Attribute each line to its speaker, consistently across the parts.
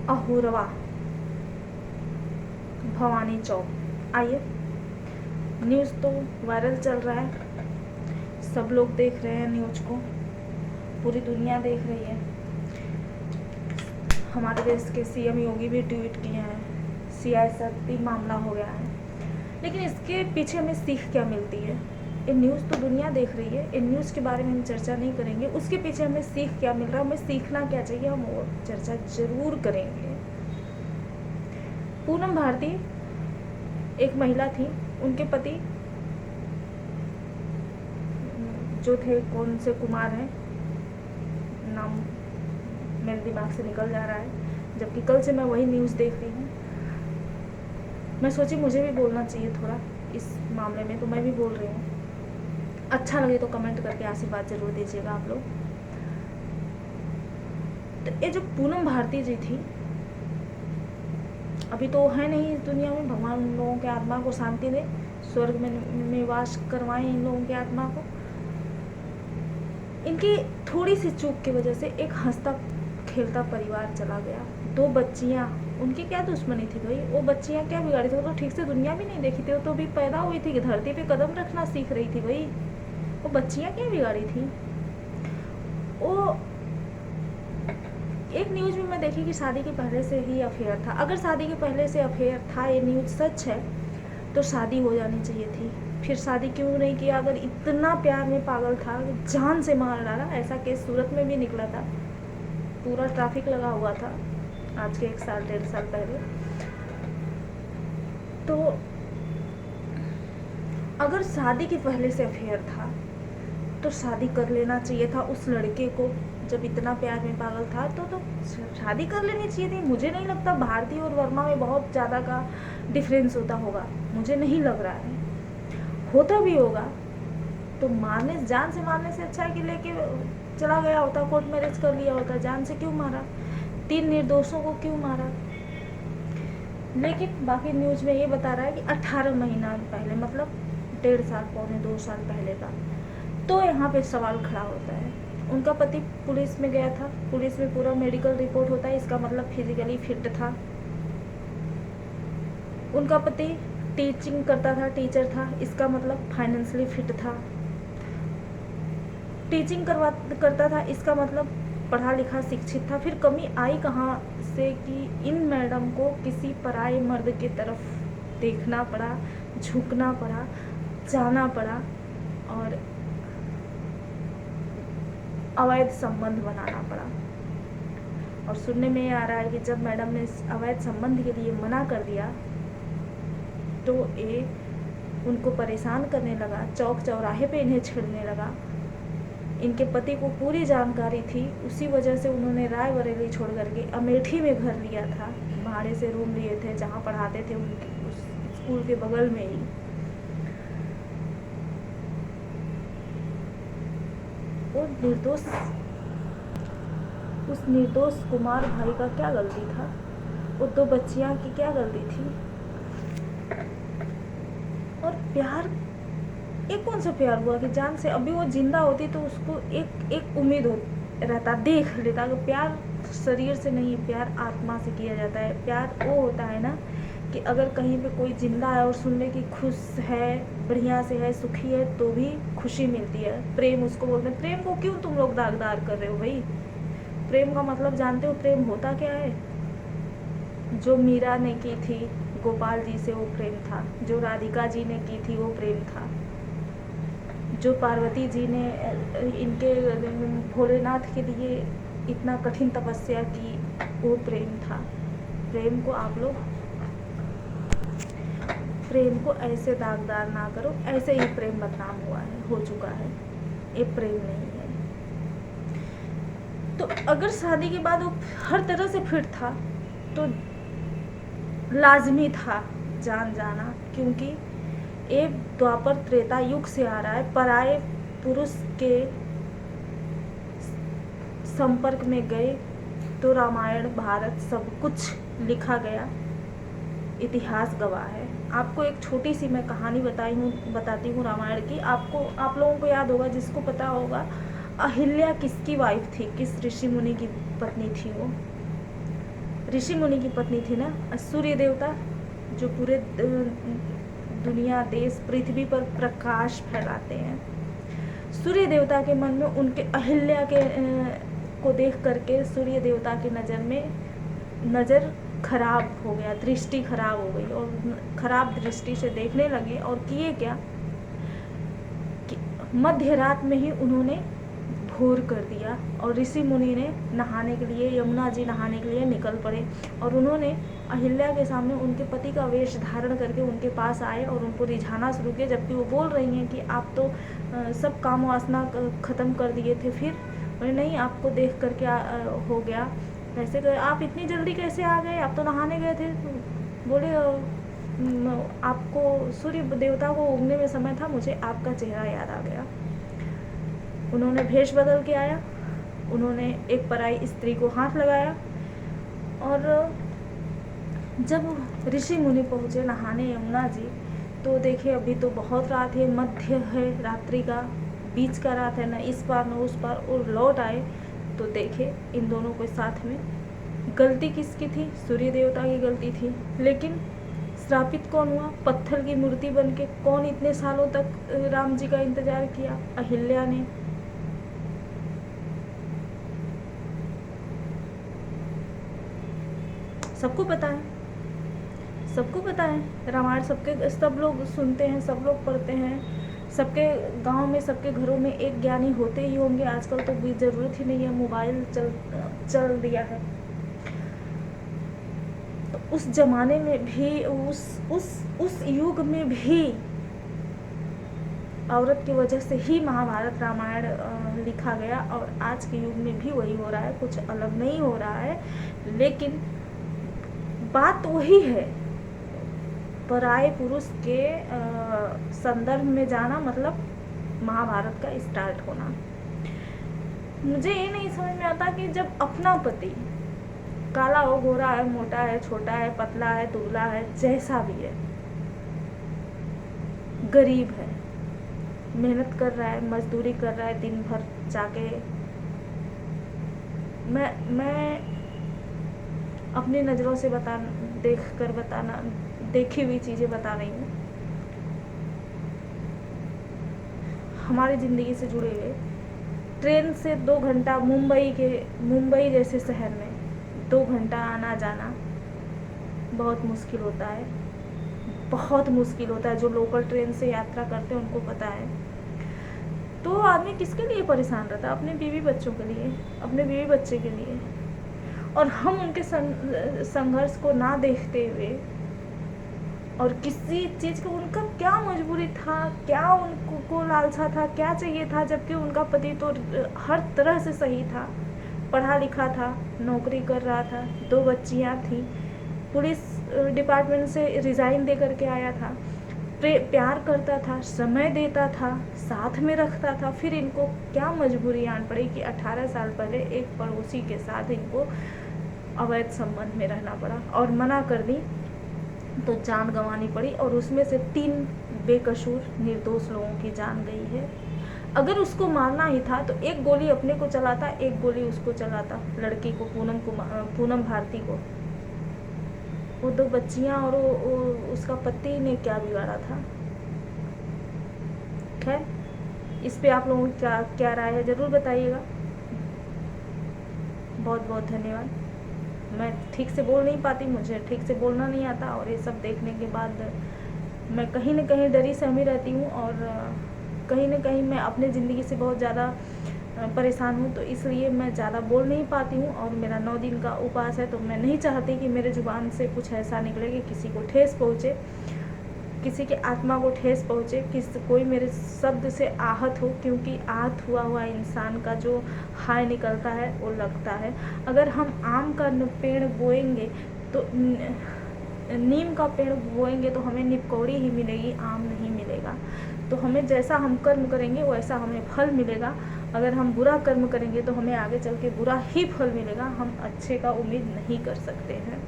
Speaker 1: अहुरवा भवानी चौक। आइए, न्यूज़ तो वायरल चल रहा है, सब लोग देख रहे हैं न्यूज़ को, पूरी दुनिया देख रही है। हमारे देश के सीएम योगी भी ट्वीट किए हैं, सियासती मामला हो गया है। लेकिन इसके पीछे हमें सीख क्या मिलती है? ये न्यूज़ तो दुनिया देख रही है, इन न्यूज़ के बारे में हम चर्चा नहीं करेंगे, उसके पीछे हमें सीख क्या मिल रहा है, हमें सीखना क्या चाहिए, हम वो चर्चा जरूर करेंगे। पूनम भारती एक महिला थी, उनके पति जो थे, कौन से कुमार हैं, नाम मेरे दिमाग से निकल जा रहा है, जबकि कल से मैं वही न्यूज़ देख रही हूँ। मैं सोची मुझे भी बोलना चाहिए थोड़ा इस मामले में, तो मैं भी बोल रही हूँ। अच्छा लगे तो कमेंट करके आशीर्वाद जरूर दीजिएगा आप लोग। तो ये जो पूनम भारती जी थी, अभी तो है नहीं इस दुनिया में, भगवान उन लोगों के आत्मा को शांति दे, स्वर्ग में निवास करवाएं इन लोगों की आत्मा को। इनकी थोड़ी सी चूक की वजह से एक हंसता खेलता परिवार चला गया। 2 बच्चियाँ, उनकी क्या दुश्मनी थी भाई? वो बच्चियाँ क्या बिगाड़ी थी? वो तो ठीक से दुनिया भी नहीं देखी थी, वो तो भी पैदा हुई थी कि धरती पे कदम रखना सीख रही थी भाई। वो बच्चियाँ क्या बिगाड़ी थी? वो एक न्यूज़ में मैं देखी कि शादी के पहले से ही अफेयर था। अगर शादी के पहले से अफेयर था, ये न्यूज़ सच है, तो शादी हो जानी चाहिए थी। फिर शादी क्यों नहीं किया? अगर इतना प्यार में पागल था, जान से मार डाला। ऐसा केस सूरत में भी निकला था, पूरा ट्रैफिक लगा हुआ था आज के 1 साल 1.5 साल पहले। तो अगर शादी के पहले से अफेयर था तो शादी कर लेना चाहिए था उस लड़के को। जब इतना प्यार में पागल था तो शादी कर लेनी चाहिए थी। मुझे नहीं लगता भारती और वर्मा में बहुत ज़्यादा का डिफरेंस होता होगा, मुझे नहीं लग रहा है। होता भी होगा तो मारने, जान से मारने से अच्छा है कि लेके चला गया होता, कोर्ट मैरिज कर लिया होता। जान से क्यों मारा? 3 निर्दोषों को क्यों मारा? लेकिन बाकी न्यूज़ में ये बता रहा है कि 18 महीना पहले, मतलब 1.5 साल, पौने 2 साल पहले का। तो यहाँ पे सवाल खड़ा होता है, उनका पति पुलिस में गया था, पुलिस में पूरा मेडिकल रिपोर्ट होता है, इसका मतलब फिजिकली फिट था। उनका पति टीचिंग करता था, टीचर था, इसका मतलब फाइनेंशियली फिट था। टीचिंग करता था, इसका मतलब पढ़ा लिखा शिक्षित था। फिर कमी आई कहाँ से कि इन मैडम को किसी पराये मर्द की तरफ देखना पड़ा, झुकना पड़ा, जाना पड़ा और अवैध संबंध बनाना पड़ा। और सुनने में आ रहा है कि जब मैडम ने इस अवैध संबंध के लिए मना कर दिया तो ये उनको परेशान करने लगा, चौक चौराहे पे इन्हें छेड़ने लगा। इनके पति को पूरी जानकारी थी, उसी वजह से उन्होंने रायबरेली छोड़ करके अमेठी में घर लिया था, भाड़े से रूम लिए थे जहाँ पढ़ाते थे, उनके उस स्कूल के बगल में ही। और उस निर्दोष कुमार भाई का क्या गलती था? वो 2 बच्चियां की क्या गलती थी? और प्यार, एक कौन सा प्यार हुआ कि जान से? अभी वो जिंदा होती तो उसको एक उम्मीद रहता, देख लेता। कि प्यार शरीर से नहीं, प्यार आत्मा से किया जाता है। प्यार वो होता है ना कि अगर कहीं पे कोई जिंदा है और सुन ले कि खुश है, बढ़िया से है, सुखी है, तो भी खुशी मिलती है। प्रेम उसको बोलते हैं। प्रेम को क्यों तुम लोग दागदार कर रहे हो भाई? प्रेम का मतलब जानते हो प्रेम होता क्या है? जो मीरा ने की थी गोपाल जी से वो प्रेम था, जो राधिका जी ने की थी वो प्रेम था, जो पार्वती जी ने इनके भोलेनाथ के लिए इतना कठिन तपस्या की वो प्रेम था। प्रेम को आप लोग, प्रेम को ऐसे दागदार ना करो। ऐसे ही प्रेम बदनाम हुआ है, हो चुका है, ये प्रेम नहीं है। तो अगर शादी के बाद वो हर तरह से फिट था तो लाजमी था जान जाना, क्योंकि एक द्वापर त्रेता युग से आ रहा है। पराये पुरुष के संपर्क में गए तो रामायण भारत सब कुछ लिखा गया, इतिहास गवाह है। आपको एक छोटी सी मैं कहानी बताती हूँ रामायण की। आप लोगों को याद होगा, जिसको पता होगा, अहिल्या किसकी वाइफ थी, किस ऋषि मुनि की पत्नी थी वो? ऋषि मुनि की पत्नी थी ना, सूर्य देवता जो पूरे दुनिया, देश, पृथ्वी पर प्रकाश फैलाते हैं। सूर्य देवता के मन में उनके अहिल्या के को देख करके सूर्य देवता की नज़र खराब हो गया, दृष्टि खराब हो गई और खराब दृष्टि से देखने लगे। और किए क्या कि मध्य रात में ही उन्होंने भोर कर दिया और ऋषि मुनि ने नहाने के लिए, यमुना जी नहाने के लिए निकल पड़े। और उन्होंने अहिल्या के सामने उनके पति का वेश धारण करके उनके पास आए और उनको रिझाना शुरू किया, जबकि वो बोल रही हैं कि आप तो सब काम वासना ख़त्म कर दिए थे। फिर नहीं, आपको देख करके हो गया, कैसे गए आप, इतनी जल्दी कैसे आ गए, आप तो नहाने गए थे। बोले आपको, सूर्य देवता को उगने में समय था, मुझे आपका चेहरा याद आ गया। उन्होंने भेष बदल के आया, उन्होंने एक पराई स्त्री को हाथ लगाया। और जब ऋषि मुनि पहुँचे नहाने यमुना जी, तो देखे अभी तो बहुत रात है, मध्य है रात्रि का, बीच का रात है, न इस पार न उस पार। और लौट आए तो देखे इन दोनों को साथ में। गलती किसकी थी? सूर्य देवता की गलती थी। लेकिन श्रापित कौन हुआ? पत्थर की मूर्ति बनके कौन इतने सालों तक राम जी का इंतजार किया? अहिल्या ने। सबको पता है, सबको पता है रामायण, सब लोग सुनते हैं, सब लोग पढ़ते हैं, सबके गांव में, सबके घरों में एक ज्ञानी होते ही होंगे। आजकल तो भी ज़रूरत ही नहीं है, मोबाइल चल दिया है। तो उस जमाने में भी, उस युग में भी औरत की वजह से ही महाभारत रामायण लिखा गया। और आज के युग में भी वही हो रहा है, कुछ अलग नहीं हो रहा है। लेकिन बात वही है, पराये पुरुष के संदर्भ में जाना मतलब महाभारत का स्टार्ट होना। मुझे ये नहीं समझ में आता कि जब अपना पति काला हो, गोरा है, मोटा है, छोटा है, पतला है, दुबला है, जैसा भी है, गरीब है, मेहनत कर रहा है, मजदूरी कर रहा है दिन भर जाके। मैं अपनी नज़रों से देखी हुई चीज़ें बता रही हूँ, हमारी ज़िंदगी से जुड़े हुए। ट्रेन से 2 घंटा मुंबई जैसे शहर में 2 घंटा आना जाना बहुत मुश्किल होता है, बहुत मुश्किल होता है। जो लोकल ट्रेन से यात्रा करते हैं उनको पता है। तो आदमी किसके लिए परेशान रहता है? अपने बीवी बच्चों के लिए, अपने बीवी बच्चे के लिए। और हम उनके संघर्ष को ना देखते हुए, और किसी चीज़ को, उनका क्या मजबूरी था, क्या उनको लालसा था, क्या चाहिए था, जबकि उनका पति तो हर तरह से सही था, पढ़ा लिखा था, नौकरी कर रहा था, 2 बच्चियां थी, पुलिस डिपार्टमेंट से रिज़ाइन दे करके आया था, प्यार करता था, समय देता था, साथ में रखता था। फिर इनको क्या मजबूरी आन पड़ी कि 18 साल पहले एक पड़ोसी के साथ इनको अवैध संबंध में रहना पड़ा, और मना कर दी तो जान गंवानी पड़ी। और उसमें से 3 बेकसूर निर्दोष लोगों की जान गई है। अगर उसको मारना ही था तो एक गोली अपने को चलाता, एक गोली उसको चलाता, लड़की को, पूनम भारती को। वो 2 बच्चियां और उसका पति ने क्या बिगाड़ा था? खैर, इस पे आप लोगों की क्या राय है, ज़रूर बताइएगा। बहुत बहुत धन्यवाद। मैं ठीक से बोल नहीं पाती, मुझे ठीक से बोलना नहीं आता, और ये सब देखने के बाद मैं कहीं न कहीं डरी सहमी रहती हूँ, और कहीं न कहीं मैं अपने ज़िंदगी से बहुत ज़्यादा परेशान हूँ। तो इसलिए मैं ज़्यादा बोल नहीं पाती हूँ, और मेरा 9 दिन का उपवास है। तो मैं नहीं चाहती कि मेरे ज़ुबान से कुछ ऐसा निकले कि किसी को ठेस पहुँचे, किसी की आत्मा को ठेस पहुँचे, कोई मेरे शब्द से आहत हो। क्योंकि आहत हुआ इंसान का जो हाय निकलता है वो लगता है। अगर हम आम का पेड़ बोएंगे तो नीम का पेड़ बोएंगे तो हमें निपकौड़ी ही मिलेगी, आम नहीं मिलेगा। तो हमें जैसा हम कर्म करेंगे वैसा हमें फल मिलेगा। अगर हम बुरा कर्म करेंगे तो हमें आगे चल के बुरा ही फल मिलेगा, हम अच्छे का उम्मीद नहीं कर सकते हैं।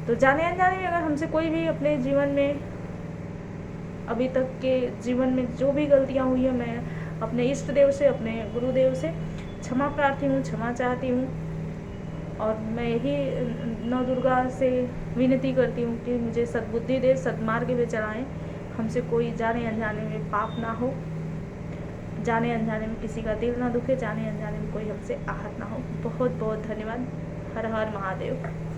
Speaker 1: तो जाने अनजाने में अगर हमसे कोई भी अपने जीवन में, अभी तक के जीवन में जो भी गलतियाँ हुई है, मैं अपने इष्ट देव से, अपने गुरुदेव से क्षमा प्रार्थी हूँ, क्षमा चाहती हूँ। और मैं यही नौ दुर्गा से विनती करती हूँ कि मुझे सद्बुद्धि दे, सद्मार्ग पे चलाएं, हमसे कोई जाने अनजाने में पाप ना हो, जाने अनजाने में किसी का दिल ना दुखे, जाने अनजाने में कोई हमसे आहत ना हो। बहुत बहुत धन्यवाद। हर हर महादेव।